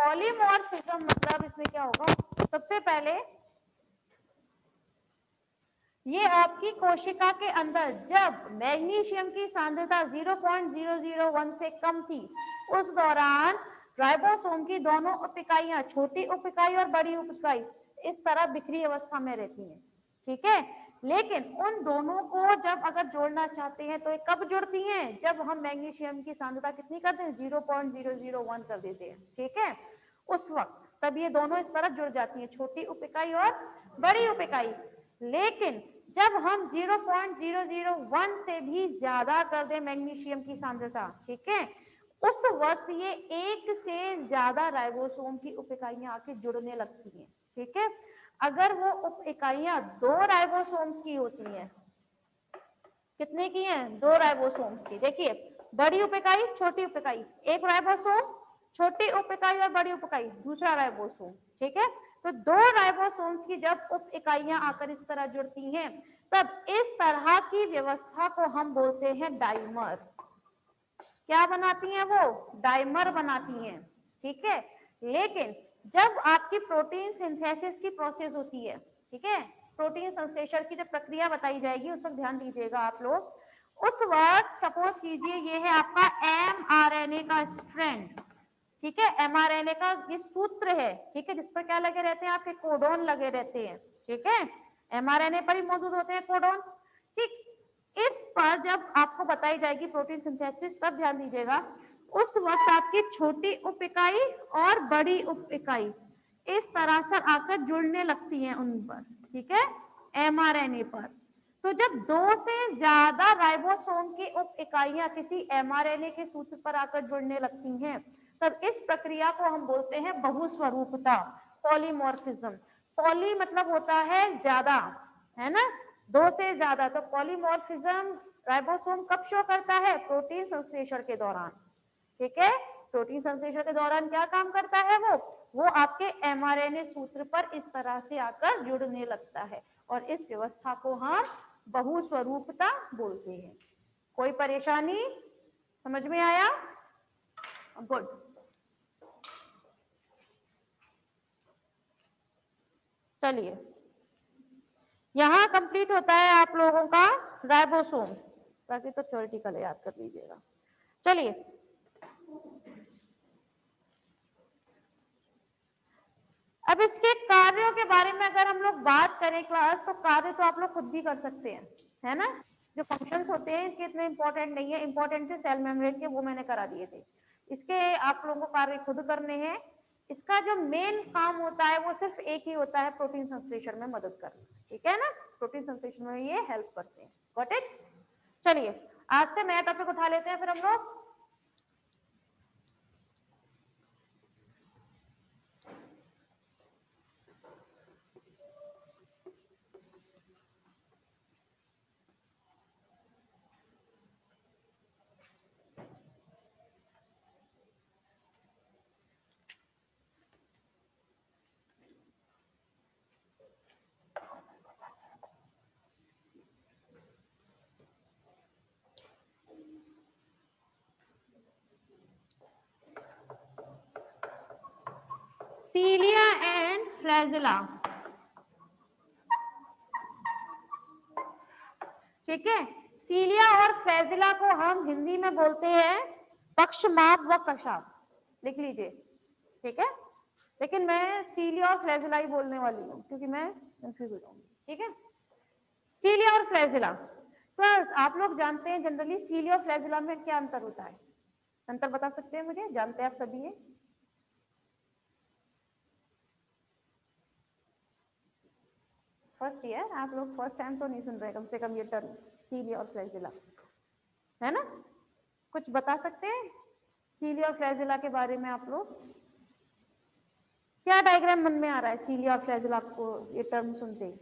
Polymorphism मतलब इसमें क्या होगा, सबसे पहले ये आपकी कोशिका के अंदर जब मैग्नीशियम की सांद्रता 0.001 से कम थी, उस दौरान राइबोसोम की दोनों उप इकाइयां, छोटी उप इकाई और बड़ी उप इकाई, इस तरह बिखरी अवस्था में रहती हैं, ठीक है। लेकिन उन दोनों को जब अगर जोड़ना चाहते हैं तो ये कब जुड़ती हैं, जब हम मैग्नीशियम की सांद्रता कितनी कर दें, 0.001 कर देते हैं, ठीक है, उस वक्त तब ये दोनों इस तरह जुड़ जाती हैं, छोटी उप इकाई और बड़ी उप इकाई। लेकिन जब हम 0.001 से भी ज्यादा कर दें मैग्नीशियम की सांद्रता, ठीक है, उस वक्त ये एक से ज्यादा राइबोसोम की उप इकाइयां आके जुड़ने लगती हैं, ठीक है। अगर वो उप इकाइयां 2 राइबोसोम्स की होती हैं, कितने की हैं, 2 राइबोसोम्स की, देखिए बड़ी उप इकाई, छोटी उप इकाई, एक राइबोसोम, छोटी उप इकाई और बड़ी उप इकाई दूसरा राइबोसोम, ठीक है। तो 2 राइबोसोम्स की जब उप इकाइयां आकर इस तरह जुड़ती हैं, तब इस तरह की व्यवस्था को हम बोलते हैं डाइमर। क्या बनाती हैं वो, डाइमर बनाती हैं, ठीक है। लेकिन जब आपकी प्रोटीन सिंथेसिस की प्रोसेस होती है, ठीक है, प्रोटीन संश्लेषण की जब प्रक्रिया बताई जाएगी उस वक्त ध्यान दीजिएगा आप लोग, उस वक्त सपोज कीजिए ये है आपका एमआरएनए का स्ट्रैंड, ठीक है, एमआरएनए का ये सूत्र है, ठीक है, जिस पर क्या लगे रहते हैं, आपके कोडोन लगे रहते हैं, ठीक है, एमआरएनए पर ही मौजूद होते हैं कोडोन, ठीक। इस पर जब आपको बताई जाएगी प्रोटीन सिंथेसिस, तब ध्यान दीजिएगा उस वक्त आपकी छोटी उप इकाई और बड़ी उप इकाई इस तरह से आकर जुड़ने लगती हैं उन पर, ठीक है, एमआरएनए पर। तो जब 2 से ज्यादा राइबोसोम की उप इकाइयां किसी एमआरएनए के सूत्र पर आकर जुड़ने लगती हैं, तब इस प्रक्रिया को हम बोलते हैं बहुस्वरूपता, पॉलीमॉर्फिज्म। पॉली मतलब होता है ज्यादा, है ना, 2 से ज्यादा। तो पॉलीमॉर्फिज्म राइबोसोम कब शो करता है, प्रोटीन संश्लेषण के दौरान, ठीक है। प्रोटीन संश्लेषण के दौरान क्या काम करता है वो आपके एमआरएनए सूत्र पर इस तरह से आकर जुड़ने लगता है, और इस व्यवस्था को हम बहुस्वरूपता बोलते हैं। कोई परेशानी, समझ में आया, गुड। चलिए, यहां कंप्लीट होता है आप लोगों का राइबोसोम, बाकी तो थ्योरेटिकल याद कर लीजिएगा। चलिए, अब इसके कार्यों के बारे में अगर हम लोग बात करें क्लास, तो कार्य तो आप लोग खुद भी कर सकते हैं, है ना। जो फंक्शंस होते हैं इनके इतने इंपॉर्टेंट नहीं है, इंपॉर्टेंट थे सेल मेम्ब्रेन के, वो मैंने करा दिए थे। इसके आप लोगों को कार्य खुद करने हैं। इसका जो मेन काम होता है वो सिर्फ एक ही होता है, प्रोटीन संश्लेषण में मदद करना, ठीक है ना, प्रोटीन संश्लेषण में ये हेल्प करते हैं, गॉट इट। चलिए, आज से नया टॉपिक उठा लेते हैं फिर हम लोग। सीलिया एंड फ्लैजिला, ठीक है। सीलिया और फ्लैजिला को हम हिंदी में बोलते हैं पक्षमाप व कशाप, लिख लीजिए, ठीक है। लेकिन मैं सीलिया और फ्लैजिला ही बोलने वाली हूँ क्योंकि मैं कंफ्यूज हो जाऊंगी, ठीक है। सीलिया और फ्लैजिला, तो आप लोग जानते हैं जनरली सीलिया और फ्लैजिला में क्या अंतर होता है, अंतर बता सकते हैं मुझे, जानते हैं आप सभी ये? फर्स्ट ईयर आप लोग फर्स्ट टाइम तो नहीं सुन रहे कम से कम ये टर्म सीलिया और फ्लैजिला, है ना। कुछ बता सकते हैं सीलिया और फ्लैजिला के बारे में आप लोग? क्या डायग्राम मन में आ रहा है सीलिया और फ्लैजिला को ये टर्म सुनते ही?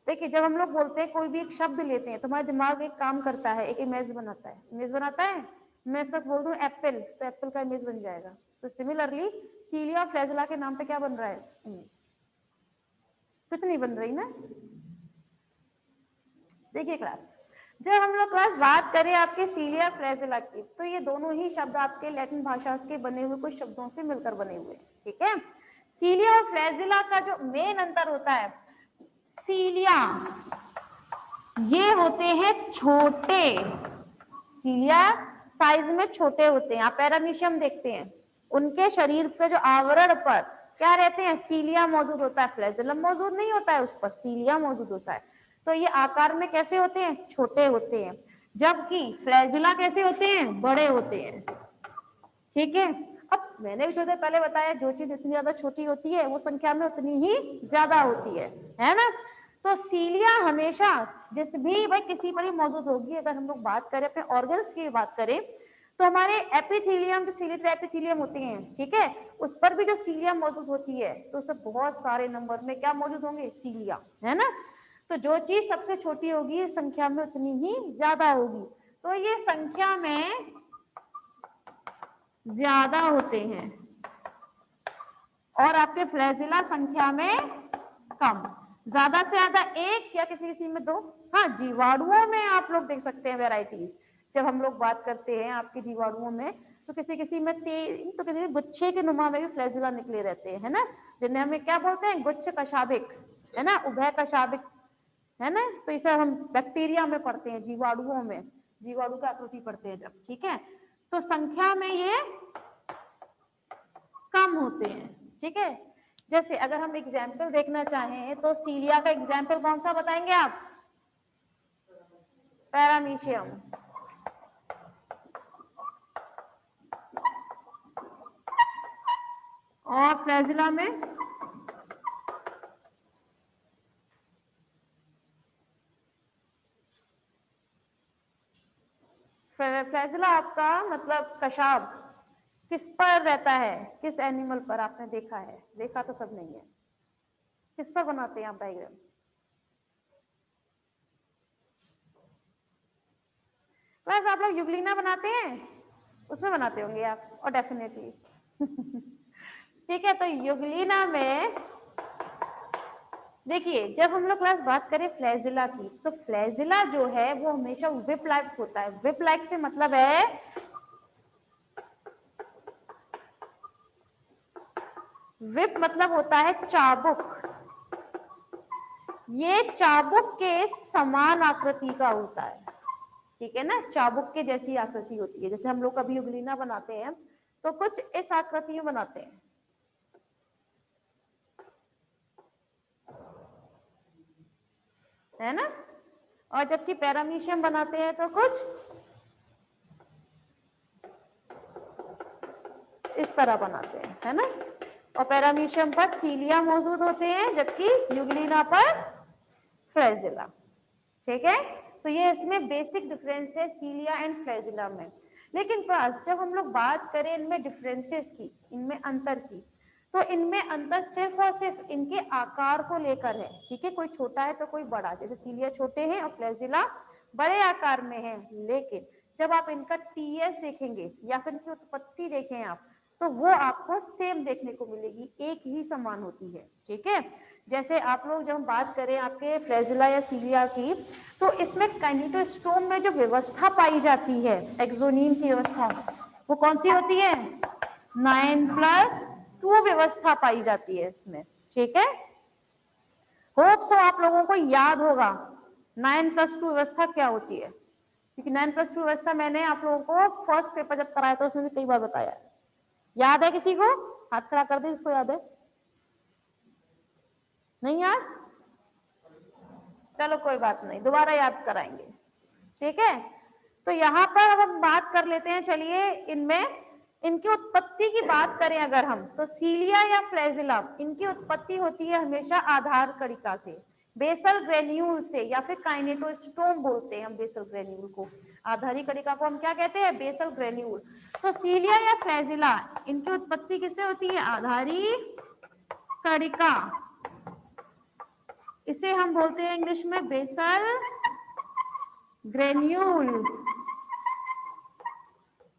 देखिए, जब हम लोग बोलते हैं कोई भी एक शब्द लेते हैं तो हमारा दिमाग एक काम करता है, एक इमेज बनाता है, इमेज बनाता है। मैं इस वक्त बोल दूं एप्पल, तो एप्पल का इमेज बन जाएगा। तो सिमिलरली सीलिया और फ्लैजिला के नाम पे क्या बन रहा है, इमेज। कुछ नहीं बन रही ना। देखिए क्लास, जब हम लोग क्लास बात करें आपके सीलिया फ्लैजिला की, तो ये दोनों ही शब्द आपके लैटिन भाषा के बने हुए कुछ शब्दों से मिलकर बने हुए हैं, ठीक है। सीलिया और फ्लैजिला का जो मेन अंतर होता है, सीलिया ये होते हैं छोटे, सीलिया साइज में छोटे होते हैं। आप पैरामीशियम देखते हैं, उनके शरीर के जो आवरण पर क्या रहते हैं, सीलिया मौजूद होता है, फ्लैजिलम मौजूद नहीं होता है, उस पर सीलिया मौजूद होता है। तो ये आकार में कैसे होते हैं, छोटे होते हैं, जबकि फ्लैजिला कैसे होते हैं, बड़े होते हैं, ठीक है। अब मैंने भी थोड़ी देर पहले बताया, जो चीज जितनी ज्यादा छोटी होती है वो संख्या में उतनी ही ज्यादा होती है ना। तो सीलिया हमेशा जिस भी भाई किसी पर भी मौजूद होगी। अगर हम लोग बात करें अपने ऑर्गन्स की बात करें, तो हमारे एपिथेलियम, जो सीलिएटेड एपिथेलियम होते हैं, ठीक है, उस पर भी जो सीलिया मौजूद होती है, तो उसमें बहुत सारे नंबर में क्या मौजूद होंगे, सीलिया, है ना। तो जो चीज सबसे छोटी होगी संख्या में उतनी ही ज्यादा होगी, तो ये संख्या में ज्यादा होते हैं और आपके फ्लैजिला संख्या में कम, ज्यादा से ज्यादा एक या किसी किसी में दो। हाँ, जीवाणुओं में आप लोग देख सकते हैं वेराइटीज। जब हम लोग बात करते हैं आपके जीवाणुओं में, तो किसी किसी में 3, तो किसी में गुच्छे के नुमा में भी फ्लैजिला निकले रहते हैं, है ना, जिन्हें हमें क्या बोलते हैं, गुच्छ कशाभिक, है ना, उभय कशाभिक, है ना। तो इसे हम बैक्टीरिया में पढ़ते हैं, जीवाणुओं में, जीवाणु की आकृति पढ़ते हैं जब, ठीक है। तो संख्या में ये कम होते हैं, ठीक है। जैसे अगर हम एग्जाम्पल देखना चाहें, तो सीलिया का एग्जाम्पल कौन सा बताएंगे आप, पैरामीशियम, और फ्लैजिला में फ्लैजिला आपका मतलब कशाब किस पर रहता है, किस एनिमल पर आपने देखा है, देखा तो सब नहीं है, किस पर बनाते हैं आप डायग्राम, बस आप लोग युगलिना बनाते हैं, उसमें बनाते होंगे आप, और डेफिनेटली ठीक है। तो युगलिना में देखिए, जब हम लोग क्लास बात करें फ्लैजिला की, तो फ्लैजिला जो है वो हमेशा विप लाइक होता है। विप लाइक से मतलब है, विप मतलब होता है चाबुक, ये चाबुक के समान आकृति का होता है, ठीक है ना, चाबुक के जैसी आकृति होती है। जैसे हम लोग कभी युगलिना बनाते हैं तो कुछ इस आकृति में बनाते हैं, है ना, और जबकि पैरामीशियम बनाते हैं तो कुछ इस तरह बनाते हैं, है ना। और पैरामीशियम पर सीलिया मौजूद होते हैं, जबकि युगलिना पर फ्लैजिला, ठीक है। तो ये इसमें बेसिक डिफरेंस है सीलिया एंड फ्लैजिला में। लेकिन क्लास जब हम लोग बात करें इनमें डिफरेंसेस की, इनमें अंतर की, तो इनमें अंतर सिर्फ और सिर्फ इनके आकार को लेकर है, ठीक है। कोई छोटा है तो कोई बड़ा, जैसे सीलिया छोटे हैं और फ्लैजिला बड़े आकार में है। लेकिन जब आप इनका टीएस देखेंगे या फिर इनकी उत्पत्ति देखें आप, तो वो आपको सेम देखने को मिलेगी, एक ही समान होती है, ठीक है। जैसे आप लोग जब हम बात करें आपके फ्लैजिला या सीलिया की, तो इसमें काइनेटोस्टोम में जो व्यवस्था पाई जाती है, एक्सोनीन की व्यवस्था, वो कौन सी होती है, 9+2 व्यवस्था पाई जाती है इसमें, ठीक है। होप सो आप लोगों को याद होगा 9+2 व्यवस्था क्या होती है, क्योंकि 9+2 व्यवस्था मैंने आप लोगों को फर्स्ट पेपर जब कराया था उसमें भी कई बार बताया। याद है किसी को, हाथ खड़ा कर दे जिसको याद है, नहीं याद, चलो कोई बात नहीं, दोबारा याद कराएंगे, ठीक है। तो यहाँ पर अब हम बात कर लेते हैं, चलिए इनमें इनकी उत्पत्ति की बात करें अगर हम, तो सीलिया या फ्लैजिला, इनकी उत्पत्ति होती है हमेशा आधार कणिका से, बेसल ग्रेन्यूल से, या फिर काइनेटोस्टोम बोलते हैं हम बेसल ग्रेन्यूल को, आधारी कणिका को हम क्या कहते हैं, बेसल ग्रेन्यूल। तो सीलिया या फ्लैजिला, इनकी उत्पत्ति किससे होती है, आधारी कणिका, इसे हम बोलते हैं इंग्लिश में बेसल ग्रेन्यूल,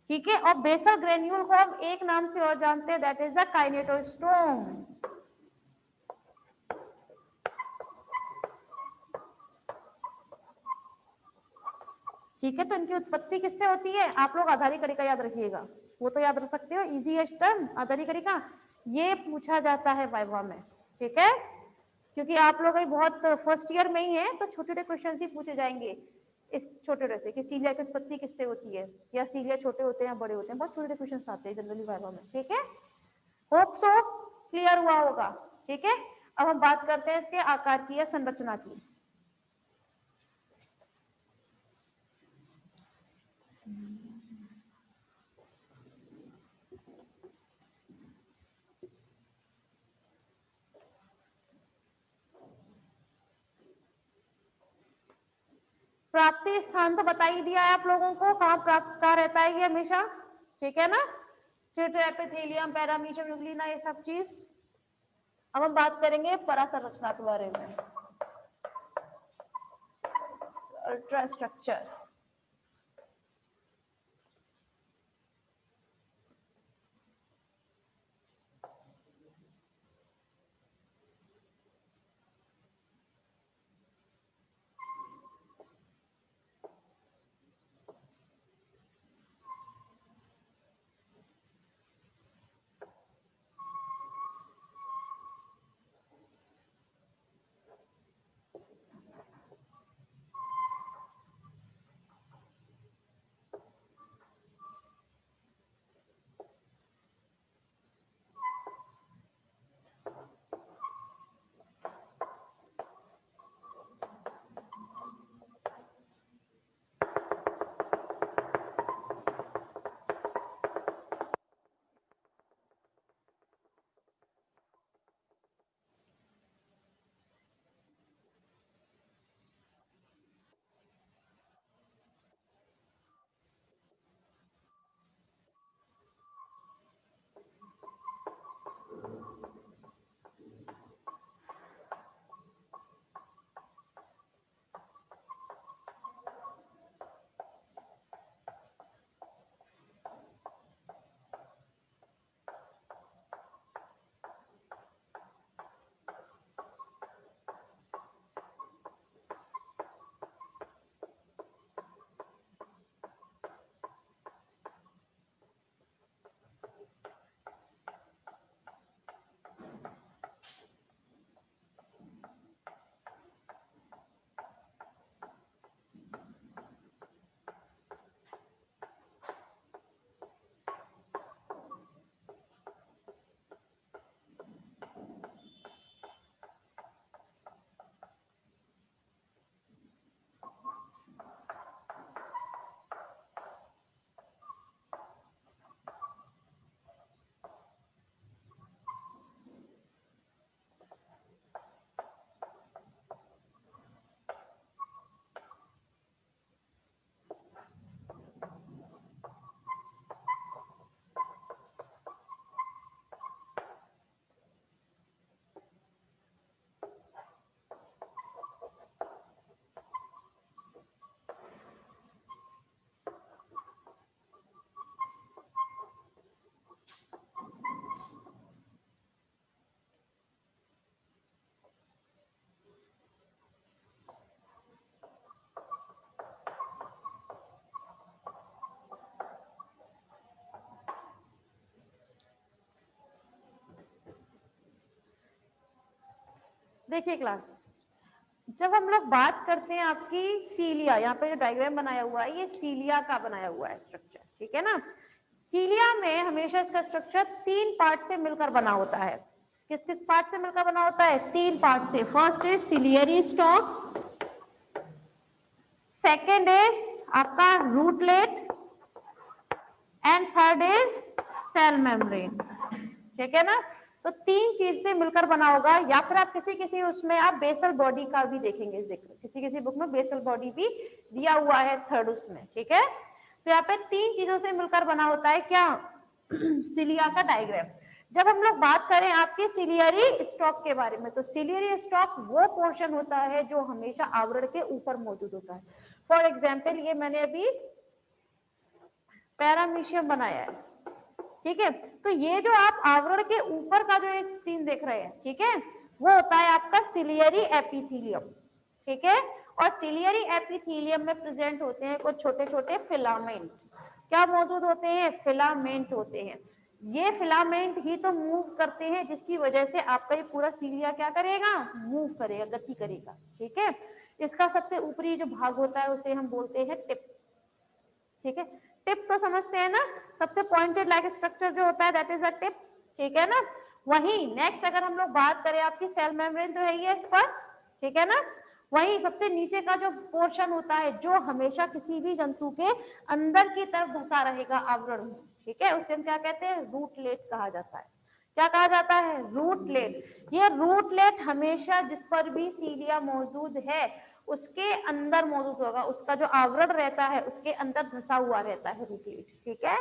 ठीक है। और बेसल ग्रेन्यूल को हम एक नाम से और जानते हैं, दैट इज अ काइनेटोस्टोम। ठीक है। तो इनकी उत्पत्ति किससे होती है? आप लोग आधारी कणिका याद रखिएगा, वो तो याद रख सकते हो, इजीएस्ट टर्म आधारी कणिका, ये पूछा जाता है वाइवा में, ठीक है। क्योंकि आप लोग बहुत फर्स्ट ईयर में ही है, तो छोटे छोटे क्वेश्चन ही पूछे जाएंगे इस छोटे से कि सीलिया की उत्पत्ति किससे होती है, या सीलिया छोटे होते हैं या बड़े होते हैं, बहुत छोटे क्वेश्चन आते हैं जनरली वाइवा में, ठीक है। होप सो क्लियर हुआ होगा, ठीक है। अब हम बात करते हैं इसके आकार की या संरचना की। प्राप्ति स्थान तो बता ही दिया है आप लोगों को, कहाँ प्राप्त कहाँ रहता है ये हमेशा, ठीक है ना, सिर्फ एपिथेलियम, पैरामीशियम, न्यूक्लिना, ये सब चीज। अब हम बात करेंगे परासंरचना के बारे में, अल्ट्रा स्ट्रक्चर। देखिए क्लास, जब हम लोग बात करते हैं आपकी सीलिया, यहाँ पे जो डायग्राम बनाया हुआ है ये सीलिया का बनाया हुआ है स्ट्रक्चर, ठीक है ना। सीलिया में हमेशा इसका स्ट्रक्चर 3 पार्ट से मिलकर बना होता है। किस किस पार्ट से मिलकर बना होता है? 3 पार्ट से। First is ciliary stalk, second is आपका rootlet, and third is cell membrane, ठीक है ना। तो 3 चीज से मिलकर बना होगा, या फिर आप किसी किसी उसमें आप बेसल बॉडी का भी देखेंगे जिक्र, किसी किसी बुक में बेसल बॉडी भी दिया हुआ है थर्ड उसमें, ठीक है। तो यहाँ पे 3 चीजों से मिलकर बना होता है क्या? सिलिया का डायग्राम। जब हम लोग बात करें आपके सिलियरी स्टॉक के बारे में, तो सिलियरी स्टॉक वो पोर्शन होता है जो हमेशा आवरण के ऊपर मौजूद होता है। फॉर एग्जाम्पल ये मैंने अभी पैरामीशियम बनाया है, ठीक है। तो ये जो आप आवरण के ऊपर का जो एक सीन देख रहे हैं, ठीक है, वो होता है आपका सिलियरी एपिथेलियम, ठीक है। और सिलियरी एपिथेलियम में प्रेजेंट होते हैं कुछ छोटे छोटे फिलामेंट। क्या मौजूद होते हैं? फिलामेंट होते हैं। ये फिलामेंट ही तो मूव करते हैं, जिसकी वजह से आपका ये पूरा सीलिया क्या करेगा? मूव करेगा, गति करेगा। ठीक है, इसका सबसे ऊपरी जो भाग होता है उसे हम बोलते हैं टिप। ठीक है, टिप तो समझते हैं ना, सबसे पॉइंटेड लाइक स्ट्रक्चर जो होता है दैट इज अ टिप। ठीक है ना। वही नेक्स्ट अगर हम लोग बात करें आपकी सेल मेम्ब्रेन तो है ये इस पर। ठीक है ना। वही सबसे नीचे का जो पोर्शन होता है जो हमेशा किसी भी जंतु के अंदर की तरफ धंसा रहेगा आवरण में। ठीक है, उसे हम क्या कहते हैं? रूटलेट कहा जाता है। क्या कहा जाता है? रूटलेट। ये रूटलेट हमेशा जिस पर भी सीलिया मौजूद है उसके अंदर मौजूद होगा, उसका जो आवरण रहता है उसके अंदर धंसा हुआ रहता है रूटलेट। ठीक है।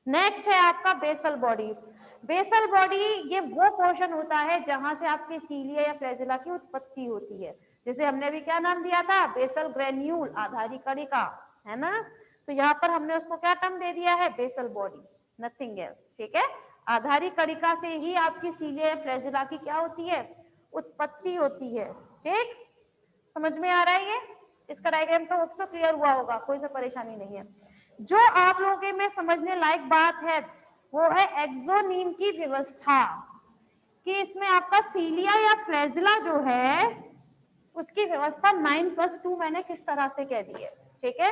नेक्स्ट है आपका बेसल बॉडी। बेसल बॉडी ये वो पोर्शन होता है जहां से आपके सीलिया या फ्लैजेला की उत्पत्ति होती है। जैसे हमने अभी क्या नाम दिया था? बेसल ग्रेन्यूल, आधारी कणिका, है ना। तो यहाँ पर हमने उसको क्या टर्म दे दिया है? Basal body, nothing else. ठीक है, आधारी कणिका से ही आपकी सीलिया या फ्लैजेला की क्या होती है? उत्पत्ति होती है। ठीक, समझ में आ रहा है ये? इसका डायग्राम तो होप सो क्लियर हुआ होगा, कोई सा परेशानी नहीं है। जो आप लोगों के में समझने लायक बात है वो है एक्सोनीम की व्यवस्था, कि इसमें आपका सीलिया या फ्लैजेला जो है उसकी व्यवस्था 9+2 मैंने किस तरह से कह दी है। ठीक है,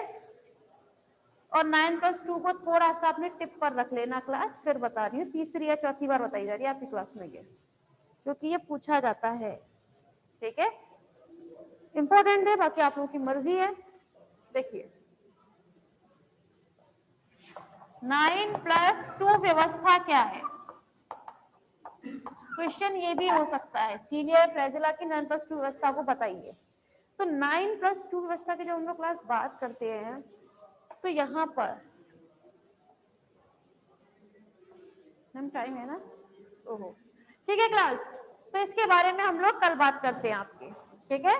और 9+2 को थोड़ा सा अपने टिप पर रख लेना क्लास, फिर बता रही हूँ, तीसरी या चौथी बार बताई जा रही है आपकी क्लास में ये, क्योंकि ये पूछा जाता है। ठीक है, इंपॉर्टेंट है, बाकी आप लोगों की मर्जी है। देखिए 9+2 व्यवस्था क्या है? क्वेश्चन ये भी हो सकता है, सीलिया फ्लैजेला की 9+2 व्यवस्था को बताइए। तो 9+2 व्यवस्था की जब हम लोग क्लास बात करते हैं तो यहाँ पर टाइम है ना, ओहो ठीक है क्लास, तो इसके बारे में हम लोग कल बात करते हैं आपके। ठीक है।